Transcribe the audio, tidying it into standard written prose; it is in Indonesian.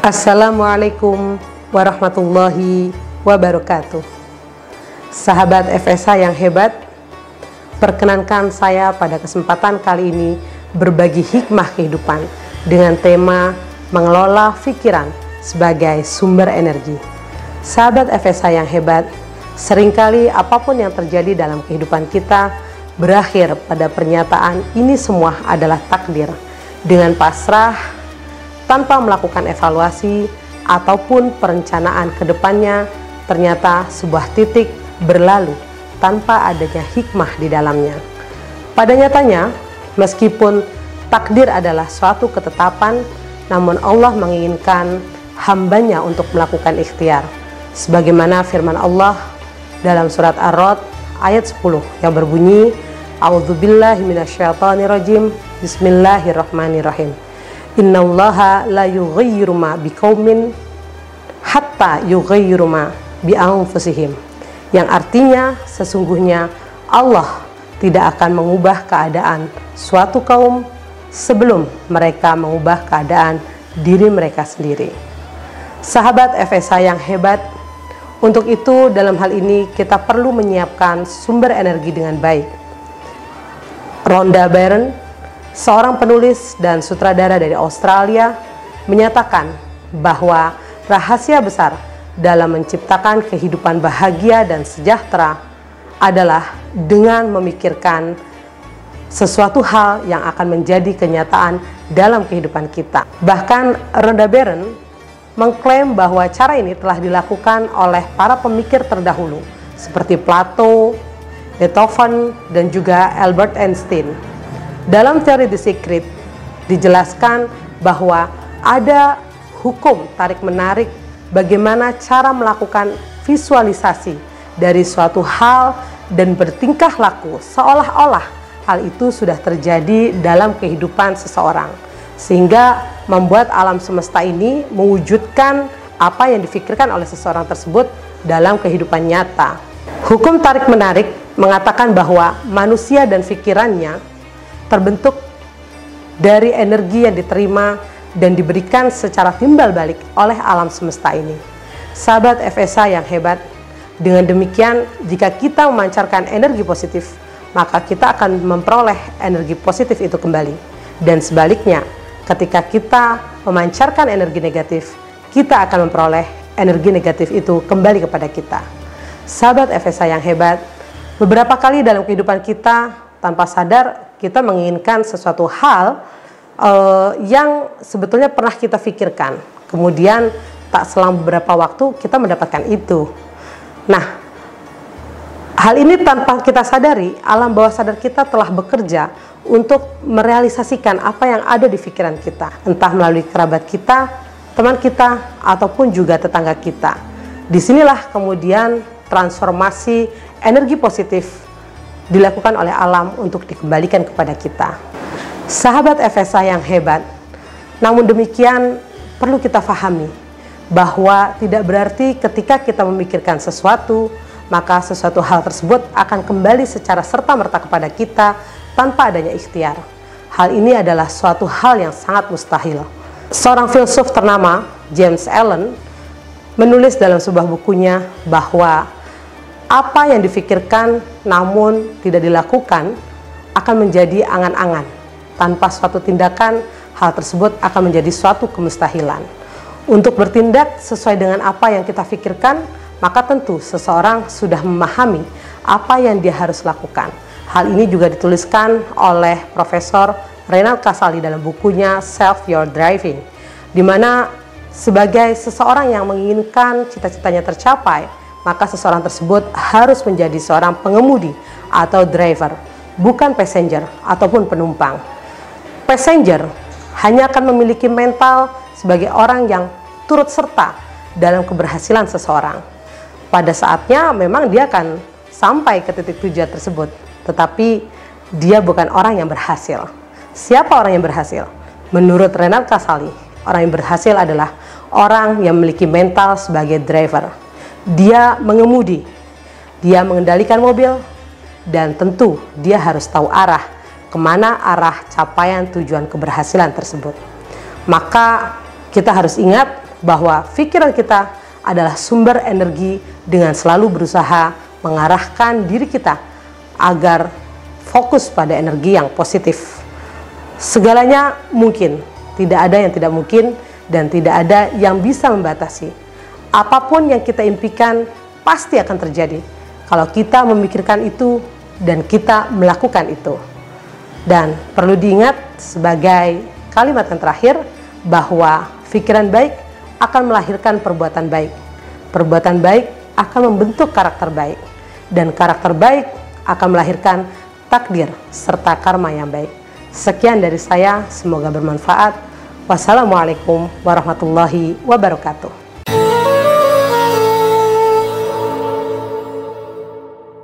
Assalamualaikum warahmatullahi wabarakatuh. Sahabat FSA yang hebat, perkenankan saya pada kesempatan kali ini berbagi hikmah kehidupan dengan tema mengelola pikiran sebagai sumber energi. Sahabat FSA yang hebat, seringkali apapun yang terjadi dalam kehidupan kita berakhir pada pernyataan ini semua adalah takdir, dengan pasrah tanpa melakukan evaluasi ataupun perencanaan ke depannya. Ternyata sebuah titik berlalu tanpa adanya hikmah di dalamnya. Pada nyatanya, meskipun takdir adalah suatu ketetapan, namun Allah menginginkan hambanya untuk melakukan ikhtiar. Sebagaimana firman Allah dalam surat Ar-Ra'd ayat 10 yang berbunyi, A'udzubillahi minasyaitonirrajim, Bismillahirrahmanirrahim. Innallaha la yughayyiru ma biqaumin hatta yughayyiru ma bi anfusihim. Yang artinya sesungguhnya Allah tidak akan mengubah keadaan suatu kaum sebelum mereka mengubah keadaan diri mereka sendiri. Sahabat FSA yang hebat, untuk itu dalam hal ini kita perlu menyiapkan sumber energi dengan baik. Rhonda Byrne, seorang penulis dan sutradara dari Australia, menyatakan bahwa rahasia besar dalam menciptakan kehidupan bahagia dan sejahtera adalah dengan memikirkan sesuatu hal yang akan menjadi kenyataan dalam kehidupan kita. Bahkan Rhonda Byrne mengklaim bahwa cara ini telah dilakukan oleh para pemikir terdahulu seperti Plato, Beethoven, dan juga Albert Einstein. Dalam teori The Secret dijelaskan bahwa ada hukum tarik-menarik bagaimana cara melakukan visualisasi dari suatu hal dan bertingkah laku seolah-olah hal itu sudah terjadi dalam kehidupan seseorang, sehingga membuat alam semesta ini mewujudkan apa yang difikirkan oleh seseorang tersebut dalam kehidupan nyata. Hukum tarik-menarik mengatakan bahwa manusia dan pikirannya terbentuk dari energi yang diterima dan diberikan secara timbal balik oleh alam semesta ini. Sahabat FSA yang hebat, dengan demikian jika kita memancarkan energi positif, maka kita akan memperoleh energi positif itu kembali. Dan sebaliknya, ketika kita memancarkan energi negatif, kita akan memperoleh energi negatif itu kembali kepada kita. Sahabat FSA yang hebat, beberapa kali dalam kehidupan kita tanpa sadar kita menginginkan sesuatu hal yang sebetulnya pernah kita pikirkan. Kemudian tak selang beberapa waktu kita mendapatkan itu. Nah, hal ini tanpa kita sadari, alam bawah sadar kita telah bekerja untuk merealisasikan apa yang ada di pikiran kita, entah melalui kerabat kita, teman kita, ataupun juga tetangga kita. Disinilah kemudian transformasi energi positif dilakukan oleh alam untuk dikembalikan kepada kita. Sahabat FSA yang hebat, namun demikian perlu kita pahami bahwa tidak berarti ketika kita memikirkan sesuatu, maka sesuatu hal tersebut akan kembali secara serta-merta kepada kita tanpa adanya ikhtiar. Hal ini adalah suatu hal yang sangat mustahil. Seorang filsuf ternama, James Allen, menulis dalam sebuah bukunya bahwa apa yang difikirkan namun tidak dilakukan akan menjadi angan-angan. Tanpa suatu tindakan, hal tersebut akan menjadi suatu kemustahilan. Untuk bertindak sesuai dengan apa yang kita pikirkan, maka tentu seseorang sudah memahami apa yang dia harus lakukan. Hal ini juga dituliskan oleh Profesor Reinhard Casali dalam bukunya Self Your Driving, di mana sebagai seseorang yang menginginkan cita-citanya tercapai, maka seseorang tersebut harus menjadi seorang pengemudi atau driver, bukan passenger ataupun penumpang. Passenger hanya akan memiliki mental sebagai orang yang turut serta dalam keberhasilan seseorang. Pada saatnya memang dia akan sampai ke titik tujuan tersebut, tetapi dia bukan orang yang berhasil. Siapa orang yang berhasil? Menurut Reinhard Casali, orang yang berhasil adalah orang yang memiliki mental sebagai driver. Dia mengemudi, dia mengendalikan mobil, dan tentu dia harus tahu arah, kemana arah capaian tujuan keberhasilan tersebut. Maka kita harus ingat bahwa pikiran kita adalah sumber energi dengan selalu berusaha mengarahkan diri kita agar fokus pada energi yang positif. Segalanya mungkin, tidak ada yang tidak mungkin dan tidak ada yang bisa membatasi. Apapun yang kita impikan pasti akan terjadi kalau kita memikirkan itu dan kita melakukan itu. Dan perlu diingat sebagai kalimat yang terakhir bahwa pikiran baik akan melahirkan perbuatan baik. Perbuatan baik akan membentuk karakter baik. Dan karakter baik akan melahirkan takdir serta karma yang baik. Sekian dari saya, semoga bermanfaat. Wassalamualaikum warahmatullahi wabarakatuh.